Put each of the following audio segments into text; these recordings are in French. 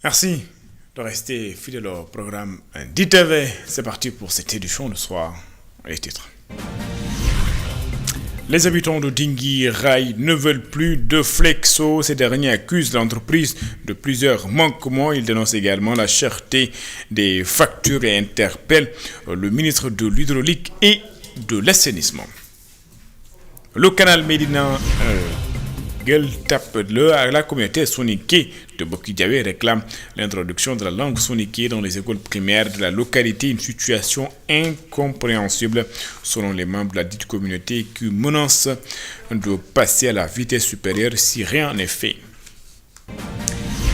Merci de rester fidèle au programme d'ITV. C'est parti pour cette édition de soir. Les titres. Les habitants de Dingui Rail ne veulent plus de Flexo. Ces derniers accusent l'entreprise de plusieurs manquements. Ils dénoncent également la cherté des factures et interpellent le ministre de l'Hydraulique et de l'Assainissement. Le canal Médina la communauté soninké de Bokidiawé réclame l'introduction de la langue soninké dans les écoles primaires de la localité, une situation incompréhensible selon les membres de la dite communauté qui menace de passer à la vitesse supérieure si rien n'est fait.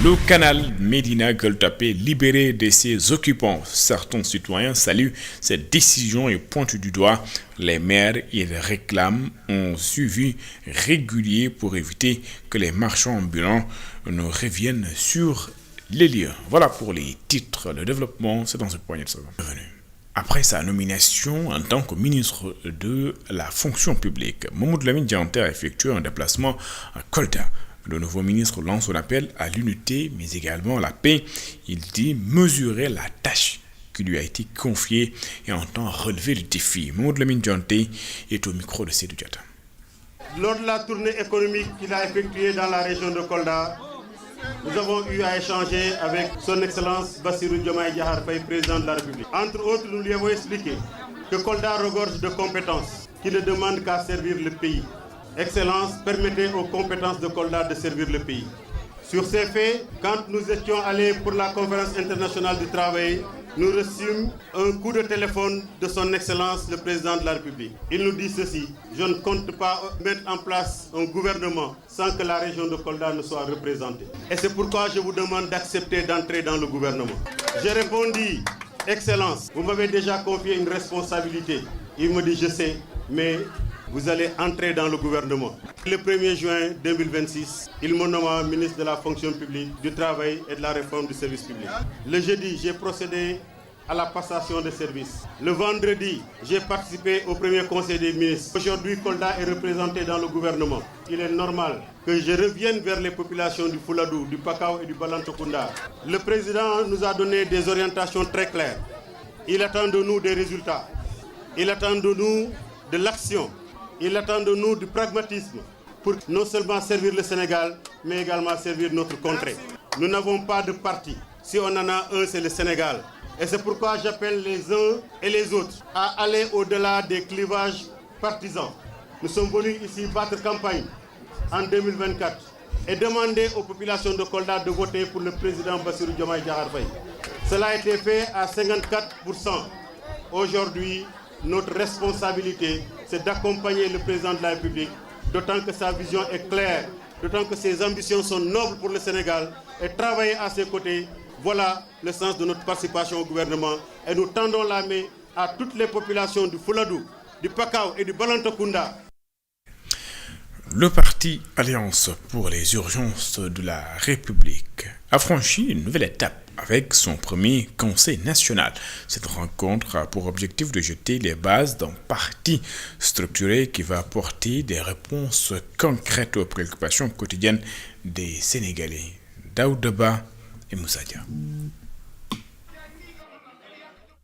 Le canal Médina Gueule-Tapée libéré de ses occupants. Certains citoyens saluent cette décision et pointent du doigt les maires. Ils réclament un suivi régulier pour éviter que les marchands ambulants ne reviennent sur les lieux. Voilà pour les titres. Le développement, c'est dans ce point de seconde. Après sa nomination en tant que ministre de la fonction publique, Mamadou Lamine Dianté a effectué un déplacement à Kolda. Le nouveau ministre lance son appel à l'unité, mais également à la paix. Il dit mesurer la tâche qui lui a été confiée et entend relever le défi. Mamadou Lamine Dianté est au micro de Seydou Diatta. Lors de la tournée économique qu'il a effectuée dans la région de Kolda, nous avons eu à échanger avec son Excellence Bassirou Diomaye Diakhar Faye, président de la République. Entre autres, nous lui avons expliqué que Kolda regorge de compétences qui ne demandent qu'à servir le pays. Excellence, permettez aux compétences de Kolda de servir le pays. Sur ces faits, quand nous étions allés pour la conférence internationale du travail, nous reçûmes un coup de téléphone de son Excellence, le président de la République. Il nous dit ceci: je ne compte pas mettre en place un gouvernement sans que la région de Kolda ne soit représentée. Et c'est pourquoi je vous demande d'accepter d'entrer dans le gouvernement. J'ai répondu: Excellence, vous m'avez déjà confié une responsabilité. Il me dit: je sais, mais vous allez entrer dans le gouvernement. Le 1er juin 2026, il me nomme ministre de la fonction publique, du travail et de la réforme du service public. Le jeudi, j'ai procédé à la passation de services. Le vendredi, j'ai participé au premier conseil des ministres. Aujourd'hui, Kolda est représenté dans le gouvernement. Il est normal que je revienne vers les populations du Fouladou, du Pakao et du Balantokunda. Le président nous a donné des orientations très claires. Il attend de nous des résultats. Il attend de nous de l'action. Il attend de nous du pragmatisme pour non seulement servir le Sénégal, mais également servir notre contrée. Nous n'avons pas de parti. Si on en a un, c'est le Sénégal. Et c'est pourquoi j'appelle les uns et les autres à aller au-delà des clivages partisans. Nous sommes venus ici battre campagne en 2024 et demander aux populations de Kolda de voter pour le président Bassirou Diomaye Diakhar Faye. Cela a été fait à 54%. Aujourd'hui, notre responsabilité, c'est d'accompagner le président de la République, d'autant que sa vision est claire, d'autant que ses ambitions sont nobles pour le Sénégal, et travailler à ses côtés, voilà le sens de notre participation au gouvernement. Et nous tendons la main à toutes les populations du Fouladou, du Pakao et du Balantokunda. Le parti Alliance pour les urgences de la République a franchi une nouvelle étape avec son premier conseil national. Cette rencontre a pour objectif de jeter les bases d'un parti structuré qui va apporter des réponses concrètes aux préoccupations quotidiennes des Sénégalais. Daoudaba et Moussadia.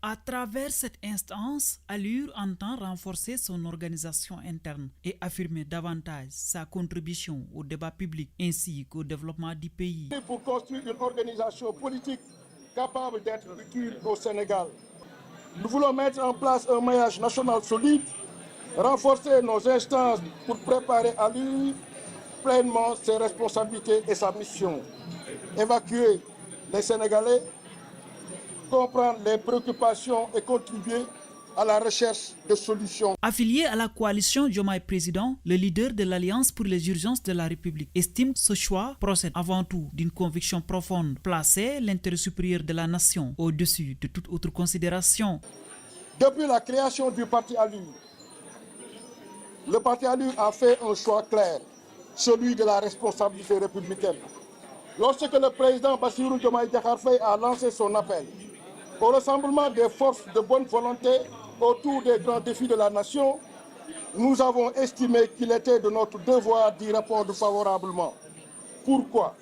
À travers cette instance, Allure entend renforcer son organisation interne et affirmer davantage sa contribution au débat public ainsi qu'au développement du pays. Pour construire une organisation politique capable d'être utile au Sénégal, nous voulons mettre en place un maillage national solide, renforcer nos instances pour préparer Allure pleinement ses responsabilités et sa mission, évacuer les Sénégalais, comprendre les préoccupations et contribuer à la recherche de solutions. Affilié à la coalition Diomaye Président, le leader de l'Alliance pour les urgences de la République estime que ce choix procède avant tout d'une conviction profonde, placer l'intérêt supérieur de la nation au-dessus de toute autre considération. Depuis la création du parti Allure, le parti Allure a fait un choix clair, celui de la responsabilité républicaine. Lorsque le président Bassirou Diomaye Diakhar Faye a lancé son appel au rassemblement des forces de bonne volonté autour des grands défis de la nation, nous avons estimé qu'il était de notre devoir d'y répondre favorablement. Pourquoi?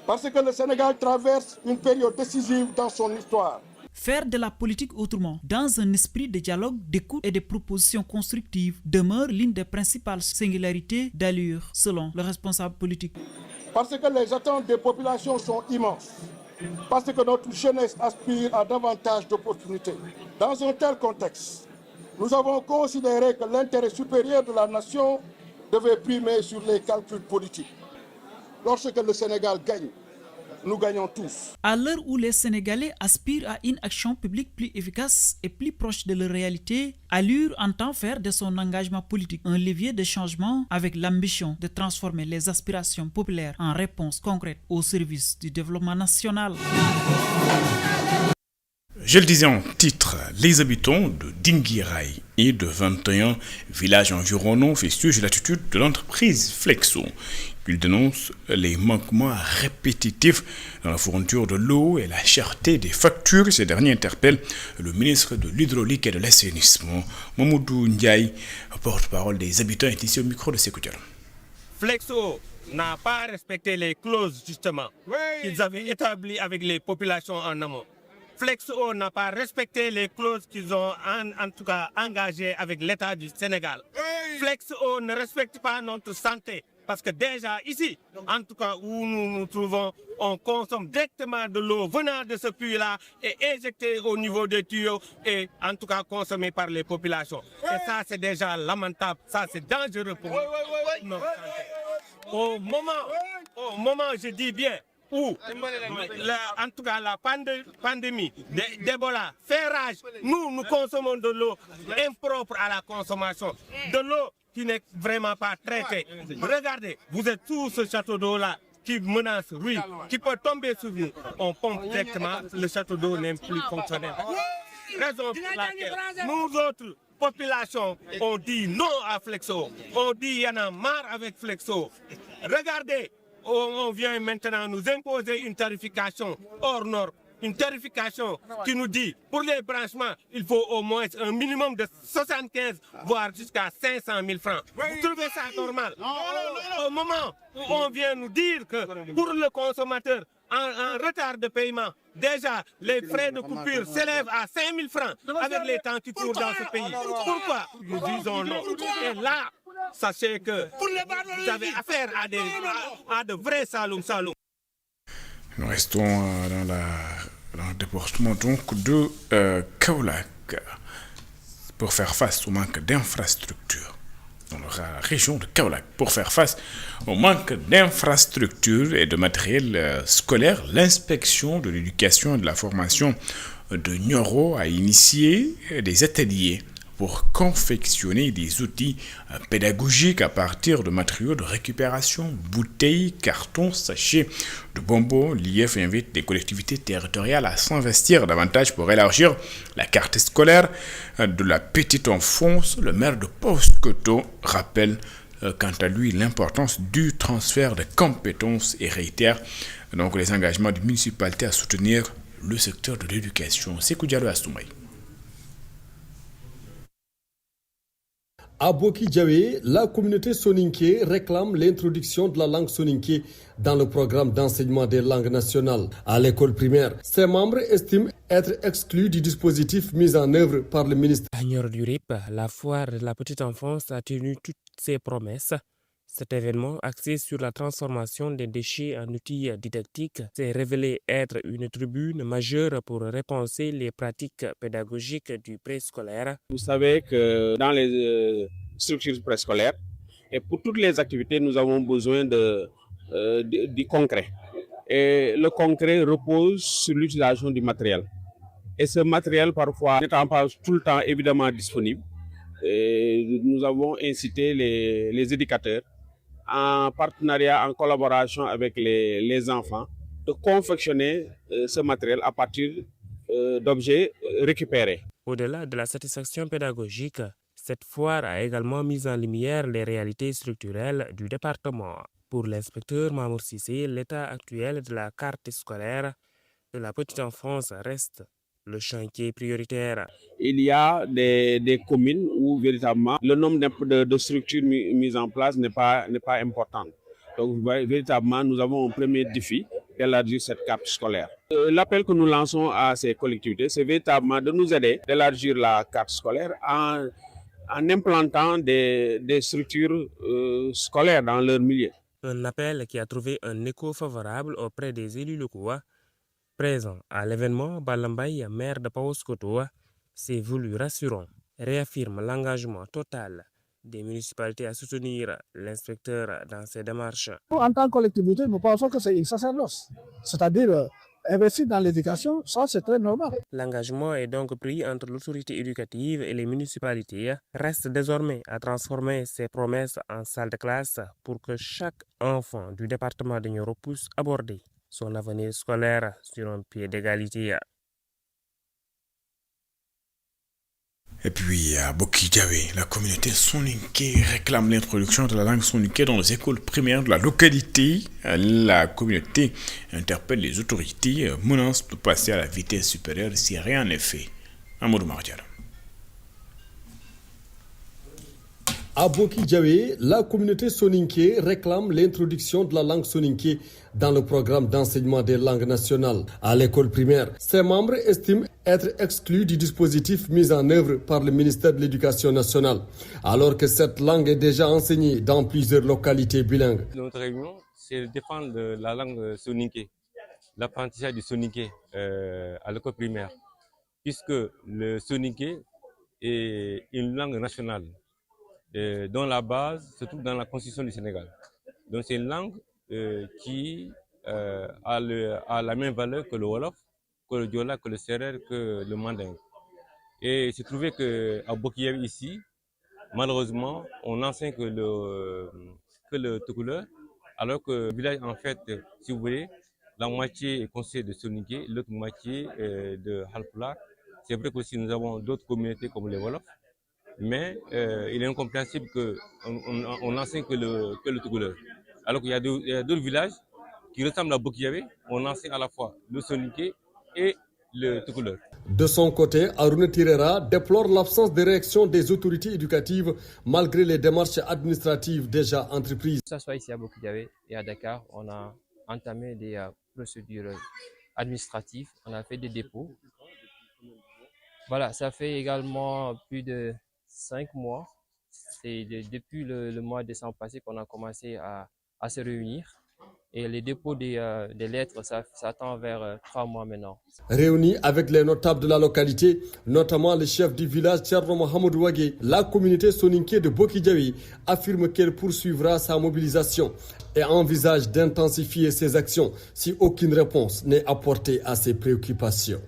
Parce que le Sénégal traverse une période décisive dans son histoire. Faire de la politique autrement, dans un esprit de dialogue, d'écoute et de propositions constructives, demeure l'une des principales singularités d'allure, selon le responsable politique. Parce que les attentes des populations sont immenses. Parce que notre jeunesse aspire à davantage d'opportunités. Dans un tel contexte, nous avons considéré que l'intérêt supérieur de la nation devait primer sur les calculs politiques. Lorsque le Sénégal gagne, nous gagnons tous. À l'heure où les Sénégalais aspirent à une action publique plus efficace et plus proche de leur réalité, Allure entend faire de son engagement politique un levier de changement avec l'ambition de transformer les aspirations populaires en réponses concrètes au service du développement national. Je le disais en titre, les habitants de Dinguiraye et de 21 villages environnants fustigent l'attitude de l'entreprise Flexo. Ils dénoncent les manquements répétitifs dans la fourniture de l'eau et la cherté des factures. Ces derniers interpellent le ministre de l'Hydraulique et de l'Assainissement, Mamoudou Ndiaye, porte-parole des habitants, est ici au micro de Sékou Diallo. Flexo n'a pas respecté les clauses justement qu'ils avaient établies avec les populations en amont. Flexo n'a pas respecté les clauses qu'ils ont en tout cas engagées avec l'État du Sénégal. Flexo ne respecte pas notre santé. Parce que déjà ici, en tout cas où nous nous trouvons, on consomme directement de l'eau venant de ce puits-là et éjectée au niveau des tuyaux et en tout cas consommée par les populations. Et ça, c'est déjà lamentable, ça c'est dangereux pour notre santé. Au moment, je dis bien, où en tout cas la pandémie d'Ebola fait rage, nous consommons de l'eau impropre à la consommation, de l'eau qui n'est vraiment pas traité. Regardez, vous êtes sous ce château d'eau-là qui menace, oui, qui peut tomber sur nous. On pompe directement, le château d'eau n'est plus fonctionnel. Raison pour laquelle nous autres populations, on dit non à Flexo. On dit il y en a marre avec Flexo. Regardez, on vient maintenant nous imposer une tarification hors norme. Une tarification qui nous dit, pour les branchements, il faut au moins un minimum de 75, voire jusqu'à 500 000 francs. Vous trouvez ça normal? Au moment où on vient nous dire que pour le consommateur en retard de paiement, déjà les frais de coupure s'élèvent à 5 000 francs avec les temps qui courent dans ce pays. Pourquoi? Nous disons non. Et là, sachez que vous avez affaire à de vrais saloum. Nous restons dans le département donc de Kaolack pour faire face au manque d'infrastructures. Dans la région de Kaolack, pour faire face au manque d'infrastructures et de matériel scolaire, l'inspection de l'éducation et de la formation de Nioro a initié des ateliers pour confectionner des outils pédagogiques à partir de matériaux de récupération, bouteilles, cartons, sachets de bonbons. L'IF invite les collectivités territoriales à s'investir davantage pour élargir la carte scolaire de la petite enfance. Le maire de Paoskoto rappelle quant à lui l'importance du transfert de compétences et réitère donc les engagements des municipalités à soutenir le secteur de l'éducation. Sékou Diallo Assoumay. À Boki-Djawé, la communauté soninké réclame l'introduction de la langue soninké dans le programme d'enseignement des langues nationales à l'école primaire. Ses membres estiment être exclus du dispositif mis en œuvre par le ministre. À Nioro du Rip, la foire de la petite enfance a tenu toutes ses promesses. Cet événement, axé sur la transformation des déchets en outils didactiques, s'est révélé être une tribune majeure pour repenser les pratiques pédagogiques du préscolaire. Vous savez que dans les structures préscolaires, et pour toutes les activités, nous avons besoin du concret. Et le concret repose sur l'utilisation du matériel. Et ce matériel, parfois, n'étant pas tout le temps évidemment disponible, et nous avons incité les éducateurs en partenariat, en collaboration avec les enfants, de confectionner ce matériel à partir d'objets récupérés. Au-delà de la satisfaction pédagogique, cette foire a également mis en lumière les réalités structurelles du département. Pour l'inspecteur Mamour Cissé, l'état actuel de la carte scolaire de la petite enfance reste le chantier prioritaire. Il y a des communes où véritablement le nombre de structures mises en place n'est pas important. Donc véritablement nous avons un premier défi d'élargir cette carte scolaire. L'appel que nous lançons à ces collectivités, c'est véritablement de nous aider d'élargir la carte scolaire en implantant des structures scolaires dans leur milieu. Un appel qui a trouvé un écho favorable auprès des élus locaux. Présent à l'événement, Balambay, maire de Paoskoto, s'est voulu rassurant, réaffirme l'engagement total des municipalités à soutenir l'inspecteur dans ses démarches. En tant que collectivité, nous pensons que c'est une sacerdoce, c'est-à-dire investir dans l'éducation, ça c'est très normal. L'engagement est donc pris entre l'autorité éducative et les municipalités. Reste désormais à transformer ces promesses en salle de classe pour que chaque enfant du département de Nioro puisse aborder son avenir scolaire sur un pied d'égalité. Et puis à Boki-Diawé, la communauté soninké réclame l'introduction de la langue soninké dans les écoles primaires de la localité. La communauté interpelle les autorités, menace de passer à la vitesse supérieure si rien n'est fait. Amadou Mardial. À Boki-Diawé, la communauté soninké réclame l'introduction de la langue soninké dans le programme d'enseignement des langues nationales à l'école primaire. Ses membres estiment être exclus du dispositif mis en œuvre par le ministère de l'Éducation nationale, alors que cette langue est déjà enseignée dans plusieurs localités bilingues. Notre réunion, c'est de défendre la langue soninké, l'apprentissage du soninké à l'école primaire, puisque le soninké est une langue nationale dont la base se trouve dans la Constitution du Sénégal. Donc c'est une langue qui a la même valeur que le Wolof, que le Diola, que le Serer, que le Manding. Et il s'est trouvé qu'à Boki-Diawé ici, malheureusement, on n'enseigne que le Toucouleur, alors que le village, en fait, si vous voulez, la moitié est constituée de soninké, l'autre moitié de Halpulaar. C'est vrai qu'aussi nous avons d'autres communautés comme les Wolofs, mais il est incompréhensible qu'on n'enseigne que le Toucouleur. Alors qu'il y a d'autres villages qui ressemblent à Boki-Diawé, on enseigne à la fois le soninké et le Toucouleur. De son côté, Aruna Tirera déplore l'absence de réaction des autorités éducatives malgré les démarches administratives déjà entreprises. Que ce soit ici à Boki-Diawé et à Dakar, on a entamé des procédures administratives, on a fait des dépôts. Voilà, ça fait également plus de 5 mois. C'est depuis le mois de décembre passé qu'on a commencé à se réunir. Et les dépôts des lettres, ça attend vers 3 mois maintenant. Réunis avec les notables de la localité, notamment le chef du village Tcherno Mohamed Ouagé, la communauté soninké de Boki-Diawé affirme qu'elle poursuivra sa mobilisation et envisage d'intensifier ses actions si aucune réponse n'est apportée à ses préoccupations.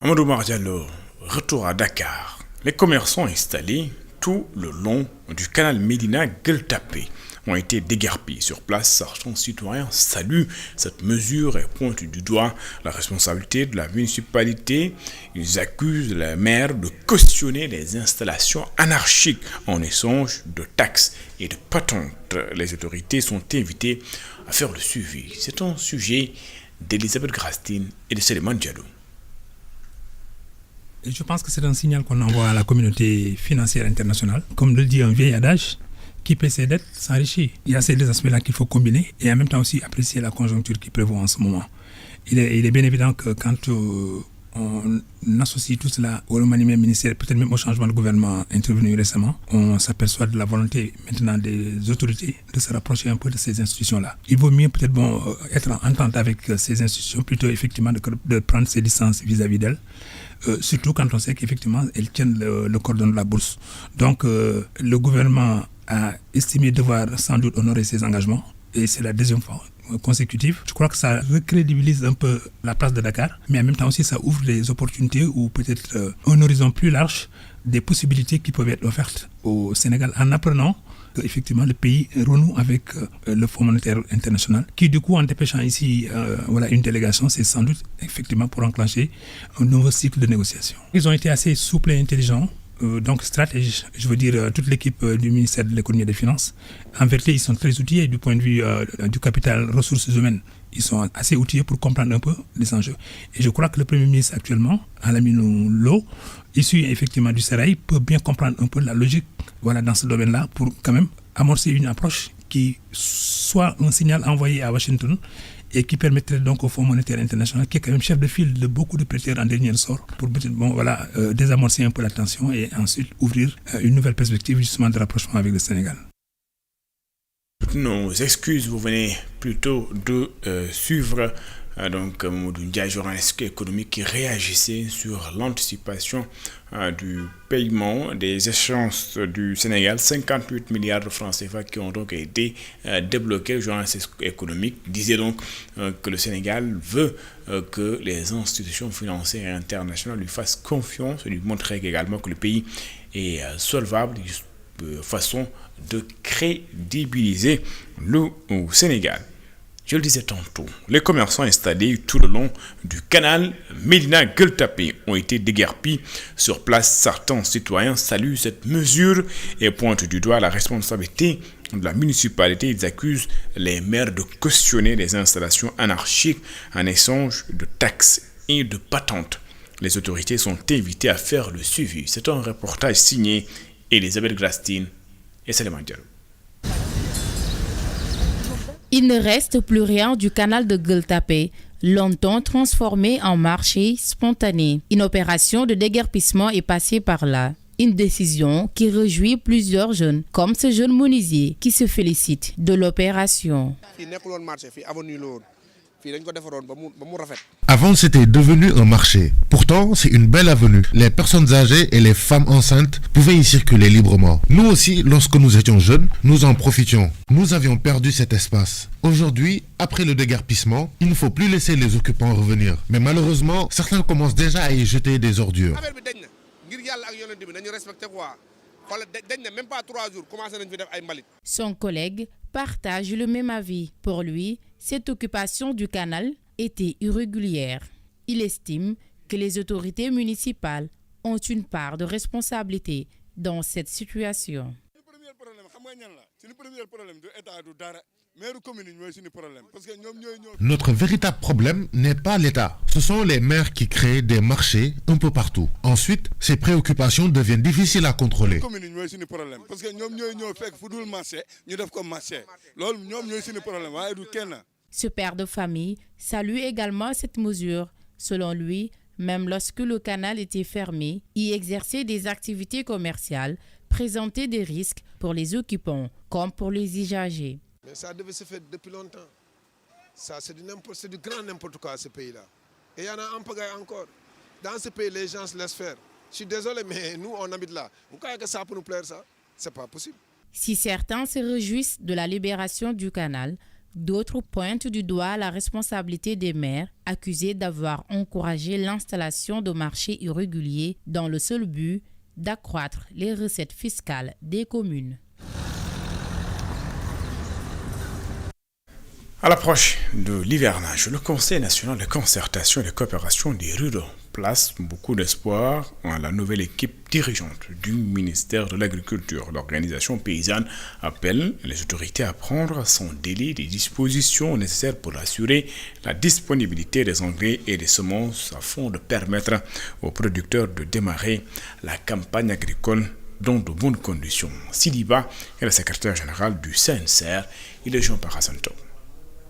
Amadou Mardiallo, retour à Dakar. Les commerçants installés tout le long du canal Médina-Gueule-Tapée ont été déguerpis sur place. Certains citoyens saluent cette mesure et pointent du doigt la responsabilité de la municipalité. Ils accusent la maire de cautionner les installations anarchiques en échange de taxes et de patentes. Les autorités sont invitées à faire le suivi. C'est un sujet d'Elisabeth Grastine et de Séléman Diallo. Je pense que c'est un signal qu'on envoie à la communauté financière internationale. Comme le dit un vieil adage, qui paie ses dettes s'enrichit. Il y a ces deux aspects-là qu'il faut combiner et en même temps aussi apprécier la conjoncture qui prévaut en ce moment. Il est bien évident que quand on associe tout cela au remaniement ministériel, peut-être même au changement de gouvernement intervenu récemment, on s'aperçoit de la volonté maintenant des autorités de se rapprocher un peu de ces institutions-là. Il vaut mieux peut-être être en entente avec ces institutions plutôt effectivement de prendre ses distances vis-à-vis d'elles. Surtout quand on sait qu'effectivement elles tiennent le cordon de la bourse. Donc le gouvernement a estimé devoir sans doute honorer ses engagements et c'est la deuxième fois consécutive. Je crois que ça recrédibilise un peu la place de Dakar, mais en même temps aussi ça ouvre des opportunités ou peut-être un horizon plus large des possibilités qui peuvent être offertes au Sénégal en apprenant effectivement le pays renoue avec le Fonds monétaire international qui du coup en dépêchant ici une délégation, c'est sans doute effectivement pour enclencher un nouveau cycle de négociation. Ils ont été assez souples et intelligents donc stratège, je veux dire toute l'équipe du ministère de l'économie et des finances. En vérité, ils sont très outillés du point de vue du capital ressources humaines. Ils sont assez outillés pour comprendre un peu les enjeux. Et je crois que le Premier ministre actuellement, Alamine Lo, issu effectivement du Serail, peut bien comprendre un peu la logique dans ce domaine-là pour quand même amorcer une approche qui soit un signal envoyé à Washington et qui permettrait donc au Fonds monétaire international, qui est quand même chef de file de beaucoup de prêteurs en dernier ressort, pour désamorcer un peu la tension et ensuite ouvrir une nouvelle perspective justement de rapprochement avec le Sénégal. Toutes nos excuses, vous venez plutôt de suivre Mamadou Ndiaye, journaliste économique, qui réagissait sur l'anticipation du paiement des échéances du Sénégal, 58 milliards de francs CFA qui ont donc été débloqués. Le journaliste économique disait donc que le Sénégal veut que les institutions financières internationales lui fassent confiance et lui montrer également que le pays est solvable, façon de crédibiliser le Sénégal. Je le disais tantôt, les commerçants installés tout le long du canal Médina-Gueule-Tapée ont été déguerpis sur place. Certains citoyens saluent cette mesure et pointent du doigt la responsabilité de la municipalité. Ils accusent les maires de cautionner les installations anarchiques en échange de taxes et de patentes. Les autorités sont invitées à faire le suivi. C'est un reportage signé Elisabeth Grastine et Salman Diallo. Il ne reste plus rien du canal de Gueule-Tapée, longtemps transformé en marché spontané. Une opération de déguerpissement est passée par là. Une décision qui réjouit plusieurs jeunes, comme ce jeune menuisier qui se félicite de l'opération. Avant, c'était devenu un marché. Pourtant, c'est une belle avenue. Les personnes âgées et les femmes enceintes pouvaient y circuler librement. Nous aussi, lorsque nous étions jeunes, nous en profitions. Nous avions perdu cet espace. Aujourd'hui, après le déguerpissement, il ne faut plus laisser les occupants revenir. Mais malheureusement, certains commencent déjà à y jeter des ordures. Son collègue partage le même avis. Pour lui, cette occupation du canal était irrégulière. Il estime que les autorités municipales ont une part de responsabilité dans cette situation. Notre véritable problème n'est pas l'État. Ce sont les maires qui créent des marchés un peu partout. Ensuite, ces préoccupations deviennent difficiles à contrôler. Ce père de famille salue également cette mesure. Selon lui, même lorsque le canal était fermé, y exercer des activités commerciales présentait des risques pour les occupants comme pour les usagers. Mais ça devait se faire depuis longtemps. Ça, c'est du grand n'importe quoi, ce pays-là. Et il y en a un pagaille encore. Dans ce pays, les gens se laissent faire. Je suis désolé, mais nous, on habite là. Vous croyez que ça peut nous plaire, ça? C'est pas possible. Si certains se réjouissent de la libération du canal, d'autres pointent du doigt la responsabilité des maires, accusés d'avoir encouragé l'installation de marchés irréguliers dans le seul but d'accroître les recettes fiscales des communes. À l'approche de l'hivernage, le Conseil national de concertation et de coopération des ruraux place beaucoup d'espoir en la nouvelle équipe dirigeante du ministère de l'Agriculture. L'organisation paysanne appelle les autorités à prendre sans délai les dispositions nécessaires pour assurer la disponibilité des engrais et des semences afin de permettre aux producteurs de démarrer la campagne agricole dans de bonnes conditions. Sidiba est le secrétaire général du CNCR. Il est joint par Hassan Top.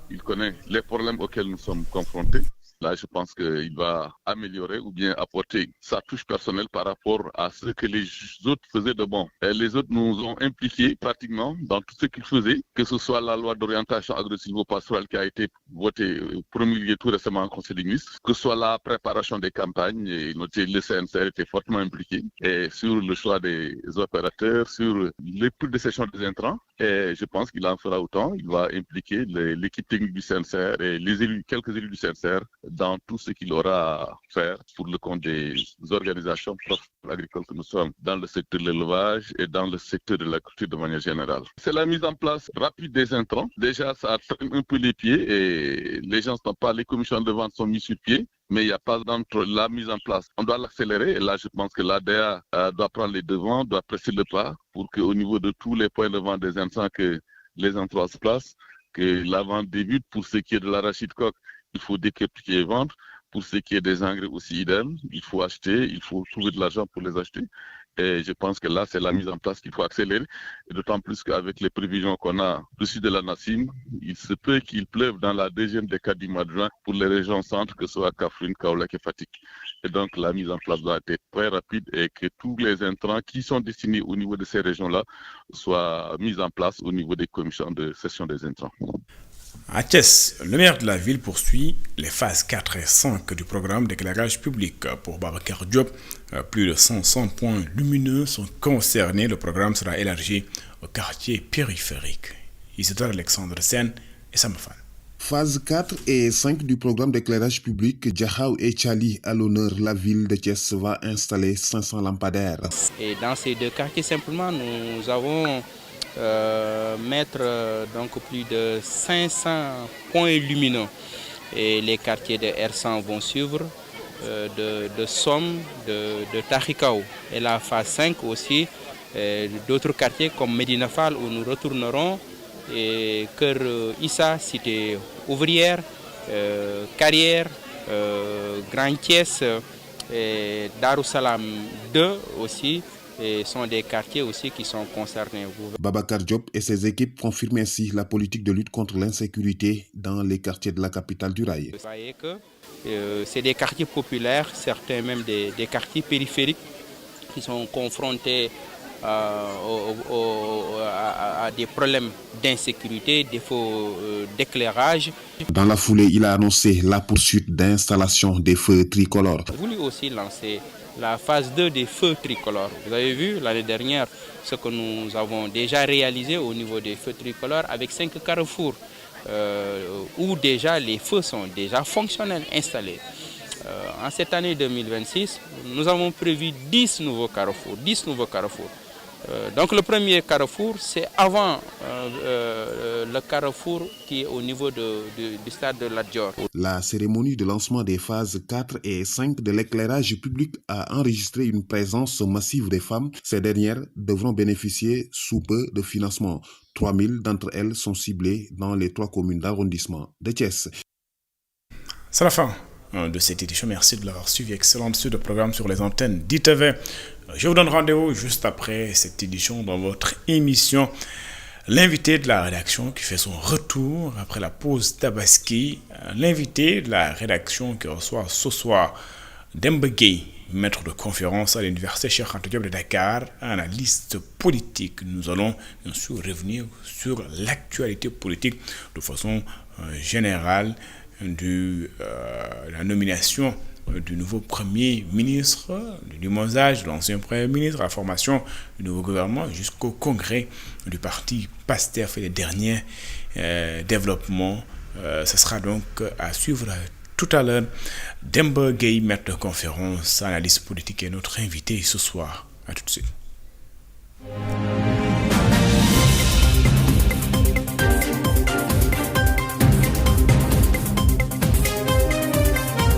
Il connaît les problèmes auxquels nous sommes confrontés. Là, je pense qu'il va améliorer ou bien apporter sa touche personnelle par rapport à ce que les autres faisaient de bon. Et les autres nous ont impliqués pratiquement dans tout ce qu'ils faisaient, que ce soit la loi d'orientation agro-silvopastorale qui a été votée, promulguée tout récemment en Conseil des ministres, que ce soit la préparation des campagnes, et le CNCR était fortement impliqué, et sur le choix des opérateurs, sur les prix de cession des intrants. Et je pense qu'il en fera autant. Il va impliquer l'équipe technique du CNCR et les élus, quelques élus du CNCR dans tout ce qu'il aura à faire pour le compte des organisations agricoles que nous sommes dans le secteur de l'élevage et dans le secteur de l'agriculture de manière générale. C'est la mise en place rapide des intrants. Déjà, ça traîne un peu les pieds et les gens n'ont pas, les commissions de vente sont mises sur pied. mais il n'y a pas la mise en place. On doit l'accélérer et là, je pense que l'ADA doit prendre les devants, doit presser le pas pour qu'au niveau de tous les points de vente des intrants, que les intrants se placent, que la vente débute. Pour ce qui est de l'arachide coque, il faut décortiquer et vendre. Pour ce qui est des engrais aussi idem, il faut acheter, il faut trouver de l'argent pour les acheter. Et je pense que là, c'est la mise en place qu'il faut accélérer. Et d'autant plus qu'avec les prévisions qu'on a reçues de la NACIM, il se peut qu'il pleuve dans la deuxième décade du mois de juin pour les régions centres, que ce soit Kaffrine, Kaolack et Fatick. Et donc, la mise en place doit être très rapide et que tous les intrants qui sont destinés au niveau de ces régions-là soient mis en place au niveau des commissions de cession des intrants. À Thiès, le maire de la ville poursuit les phases 4 et 5 du programme d'éclairage public. Pour Babacar Diop, plus de 100 points lumineux sont concernés. Le programme sera élargi au quartier périphérique. Isidore Alexandre Sen et Samafan. Phase 4 et 5 du programme d'éclairage public, Djahao et Tchali à l'honneur, la ville de Thiès va installer 500 lampadaires. Et dans ces deux quartiers, simplement, nous avons mettre donc plus de 500 points lumineux. Et les quartiers de R100 vont suivre, de Somme, de Tarikao. Et la phase 5 aussi, d'autres quartiers comme Medina Fall où nous retournerons, et Cœur Issa, Cité Ouvrière, Carrière, Grand Thiès, et Darussalam 2 aussi. Et sont des quartiers aussi qui sont concernés. Babacar Diop et ses équipes confirment ainsi la politique de lutte contre l'insécurité dans les quartiers de la capitale du Rail. Vous voyez que c'est des quartiers populaires, certains même des quartiers périphériques qui sont confrontés à des problèmes d'insécurité, défaut d'éclairage. Dans la foulée, il a annoncé la poursuite d'installation des feux tricolores. J'ai voulu aussi lancer la phase 2 des feux tricolores. Vous avez vu l'année dernière ce que nous avons déjà réalisé au niveau des feux tricolores avec 5 carrefours où déjà les feux sont déjà fonctionnels, installés. En cette année 2026, nous avons prévu 10 nouveaux carrefours. Donc le premier carrefour, c'est avant le carrefour qui est au niveau du stade de Lat-Dior. La cérémonie de lancement des phases 4 et 5 de l'éclairage public a enregistré une présence massive des femmes. Ces dernières devront bénéficier sous peu de financement. 3000 d'entre elles sont ciblées dans les 3 communes d'arrondissement de Thiès. C'est la fin de cette édition. Merci de l'avoir suivi. Excellente suite de programme sur les antennes d'ITV. Je vous donne rendez-vous juste après cette édition dans votre émission. L'invité de la rédaction qui fait son retour après la pause Tabaski. L'invité de la rédaction qui reçoit ce soir Demba Gueye, maître de conférence à l'université Cheikh Anta Diop de Dakar, analyste politique. Nous allons bien sûr revenir sur l'actualité politique de façon générale de la nomination du nouveau Premier ministre, du limogeage de l'ancien Premier ministre, la formation du nouveau gouvernement jusqu'au congrès du parti PASTEF et les derniers développements. Ce sera donc à suivre tout à l'heure. Demba Gueye, maître de conférence, analyste politique, est notre invité ce soir. À tout de suite.